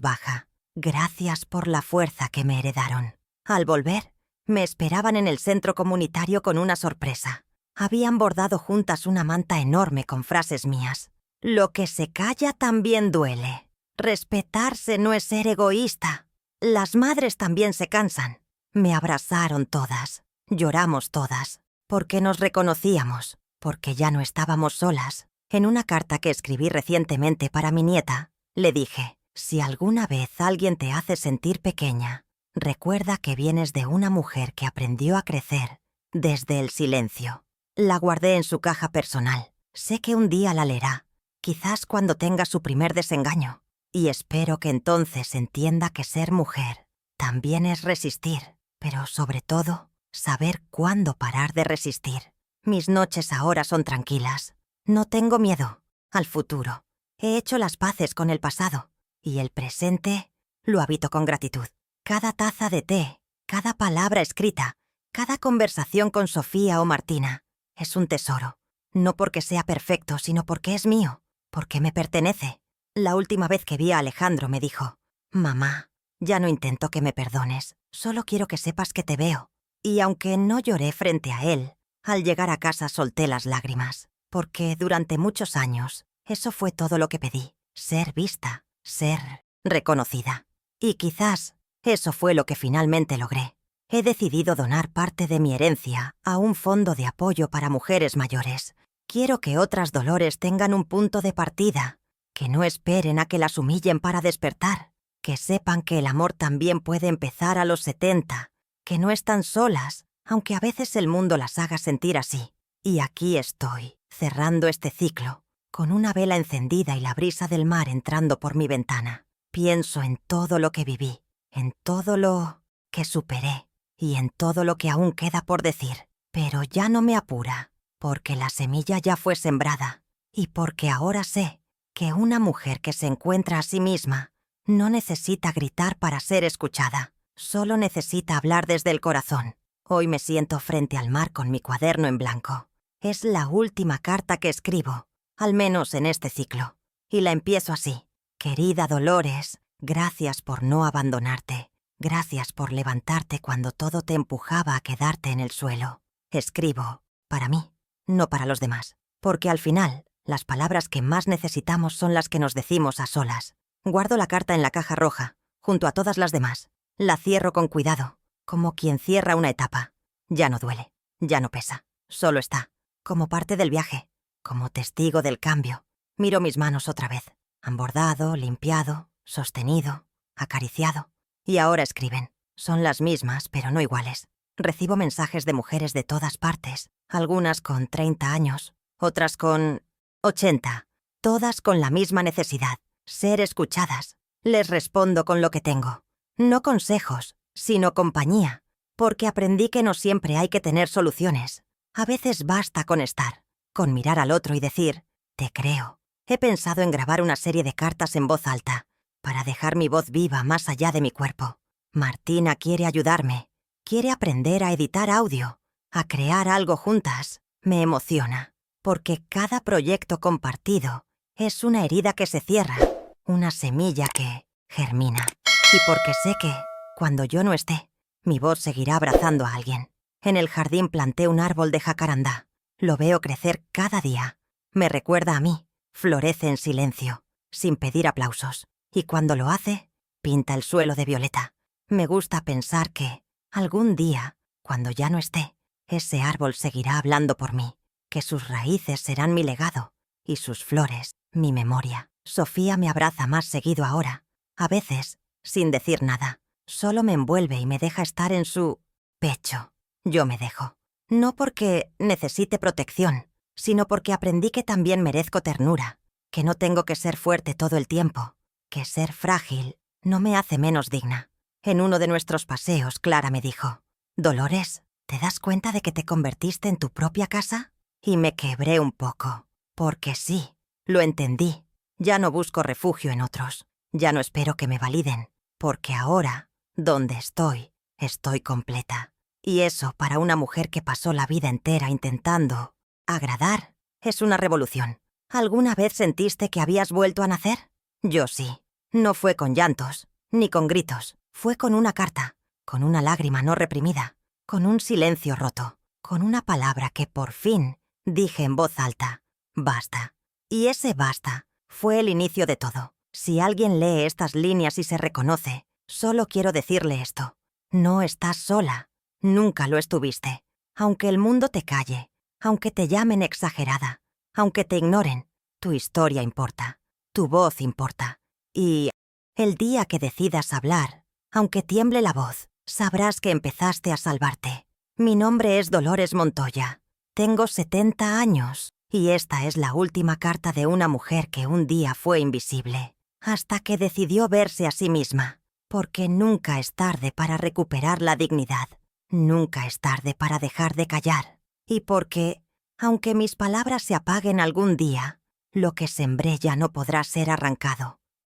baja: «Gracias por la fuerza que me heredaron». Al volver, me esperaban en el centro comunitario con una sorpresa. Habían bordado juntas una manta enorme con frases mías. «Lo que se calla también duele. Respetarse no es ser egoísta. Las madres también se cansan». Me abrazaron todas. Lloramos todas. Porque nos reconocíamos. Porque ya no estábamos solas. En una carta que escribí recientemente para mi nieta, le dije: «Si alguna vez alguien te hace sentir pequeña, recuerda que vienes de una mujer que aprendió a crecer desde el silencio». La guardé en su caja personal. Sé que un día la leerá, quizás cuando tenga su primer desengaño. Y espero que entonces entienda que ser mujer también es resistir, pero sobre todo, saber cuándo parar de resistir. Mis noches ahora son tranquilas. No tengo miedo al futuro. He hecho las paces con el pasado y el presente lo habito con gratitud. Cada taza de té, cada palabra escrita, cada conversación con Sofía o Martina es un tesoro. No porque sea perfecto, sino porque es mío, porque me pertenece. La última vez que vi a Alejandro me dijo: «Mamá, ya no intento que me perdones, solo quiero que sepas que te veo». Y aunque no lloré frente a él, al llegar a casa solté las lágrimas, porque durante muchos años eso fue todo lo que pedí: ser vista, ser reconocida. Y quizás eso fue lo que finalmente logré. He decidido donar parte de mi herencia a un fondo de apoyo para mujeres mayores. Quiero que otras Dolores tengan un punto de partida, que no esperen a que las humillen para despertar, que sepan que el amor también puede empezar a los 70, que no están solas, aunque a veces el mundo las haga sentir así. Y aquí estoy, cerrando este ciclo, con una vela encendida y la brisa del mar entrando por mi ventana. Pienso en todo lo que viví, en todo lo que superé y en todo lo que aún queda por decir. Pero ya no me apura, porque la semilla ya fue sembrada y porque ahora sé que una mujer que se encuentra a sí misma no necesita gritar para ser escuchada, solo necesita hablar desde el corazón. Hoy me siento frente al mar con mi cuaderno en blanco. Es la última carta que escribo, al menos en este ciclo, y la empiezo así: «Querida Dolores, gracias por no abandonarte. Gracias por levantarte cuando todo te empujaba a quedarte en el suelo». Escribo para mí, no para los demás, porque al final, las palabras que más necesitamos son las que nos decimos a solas. Guardo la carta en la caja roja, junto a todas las demás. La cierro con cuidado, como quien cierra una etapa. Ya no duele, ya no pesa, solo está, como parte del viaje, como testigo del cambio. Miro mis manos otra vez. Han bordado, limpiado, sostenido, acariciado. Y ahora escriben. Son las mismas, pero no iguales. Recibo mensajes de mujeres de todas partes, algunas con 30 años, otras con 80, todas con la misma necesidad: ser escuchadas. Les respondo con lo que tengo. No consejos, sino compañía, porque aprendí que no siempre hay que tener soluciones. A veces basta con estar, con mirar al otro y decir: «Te creo». He pensado en grabar una serie de cartas en voz alta, para dejar mi voz viva más allá de mi cuerpo. Martina quiere ayudarme, quiere aprender a editar audio, a crear algo juntas. Me emociona, porque cada proyecto compartido es una herida que se cierra, una semilla que germina. Y porque sé que, cuando yo no esté, mi voz seguirá abrazando a alguien. En el jardín planté un árbol de jacarandá. Lo veo crecer cada día. Me recuerda a mí. Florece en silencio, sin pedir aplausos. Y cuando lo hace, pinta el suelo de violeta. Me gusta pensar que, algún día, cuando ya no esté, ese árbol seguirá hablando por mí, que sus raíces serán mi legado y sus flores mi memoria. Sofía me abraza más seguido ahora, a veces sin decir nada. Solo me envuelve y me deja estar en su pecho. Yo me dejo. No porque necesite protección, sino porque aprendí que también merezco ternura, que no tengo que ser fuerte todo el tiempo, que ser frágil no me hace menos digna. En uno de nuestros paseos, Clara me dijo: «Dolores, ¿te das cuenta de que te convertiste en tu propia casa?». Y me quebré un poco, porque sí, lo entendí. Ya no busco refugio en otros, ya no espero que me validen, porque ahora, donde estoy completa. Y eso, para una mujer que pasó la vida entera intentando agradar, es una revolución. ¿Alguna vez sentiste que habías vuelto a nacer? Yo sí. No fue con llantos, ni con gritos. Fue con una carta, con una lágrima no reprimida, con un silencio roto, con una palabra que por fin dije en voz alta: «Basta». Y ese basta fue el inicio de todo. Si alguien lee estas líneas y se reconoce, solo quiero decirle esto: no estás sola. Nunca lo estuviste. Aunque el mundo te calle, aunque te llamen exagerada, aunque te ignoren, tu historia importa, tu voz importa. Y el día que decidas hablar, aunque tiemble la voz, sabrás que empezaste a salvarte. Mi nombre es Dolores Montoya. Tengo 70 años y esta es la última carta de una mujer que un día fue invisible, hasta que decidió verse a sí misma, porque nunca es tarde para recuperar la dignidad, nunca es tarde para dejar de callar, y porque, aunque mis palabras se apaguen algún día, lo que sembré ya no podrá ser arrancado.